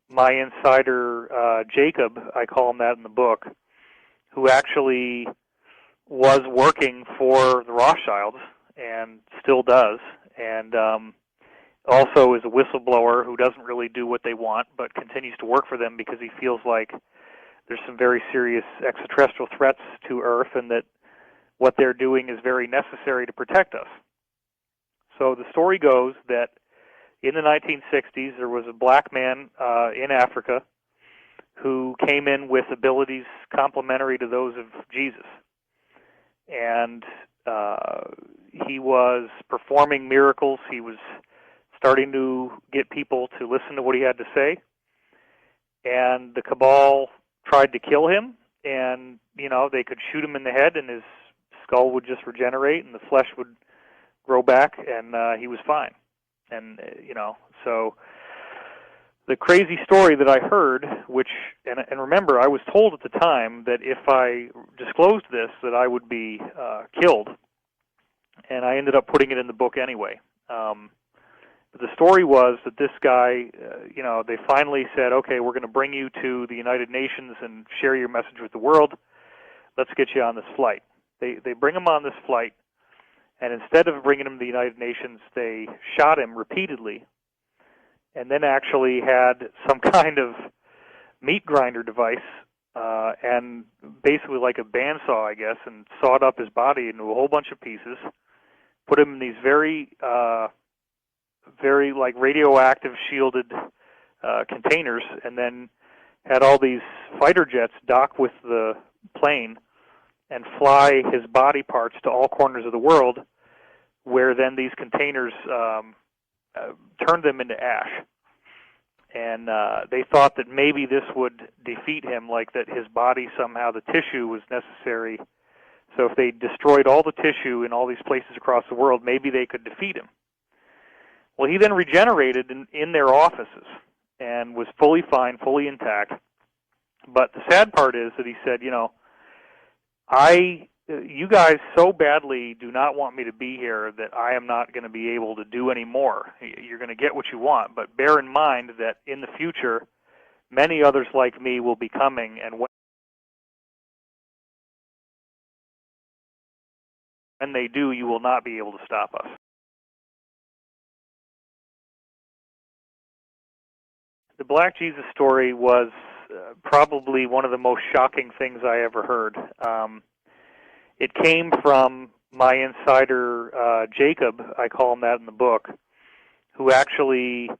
my insider, Jacob, I call him that in the book, who actually was working for the Rothschilds and still does, and also is a whistleblower who doesn't really do what they want but continues to work for them because he feels like there's some very serious extraterrestrial threats to Earth and that what they're doing is very necessary to protect us. So the story goes that in the 1960s there was a black man in Africa who came in with abilities complementary to those of Jesus. And he was performing miracles. He was starting to get people to listen to what he had to say. And the cabal tried to kill him, and, you know, they could shoot him in the head and his skull would just regenerate and the flesh would grow back, and he was fine. And, you know, so the crazy story that I heard, which, and remember, I was told at the time that if I disclosed this, that I would be killed, and I ended up putting it in the book anyway. But the story was that this guy, you know, they finally said, okay, we're going to bring you to the United Nations and share your message with the world. Let's get you on this flight. They bring him on this flight, and instead of bringing him to the United Nations, they shot him repeatedly, and then actually had some kind of meat grinder device, and basically like a bandsaw, I guess, and sawed up his body into a whole bunch of pieces, put him in these very like radioactive shielded containers, and then had all these fighter jets dock with the plane and fly his body parts to all corners of the world, where then these containers turned them into ash. And they thought that maybe this would defeat him, like that his body somehow, the tissue was necessary. So if they destroyed all the tissue in all these places across the world, maybe they could defeat him. Well, he then regenerated in their offices and was fully fine, fully intact. But the sad part is that he said, you know, you guys so badly do not want me to be here that I am not going to be able to do any more. You're going to get what you want, but bear in mind that in the future, many others like me will be coming, and when they do, you will not be able to stop us. The Black Jesus story was probably one of the most shocking things I ever heard. It came from my insider, Jacob, I call him that in the book, who actually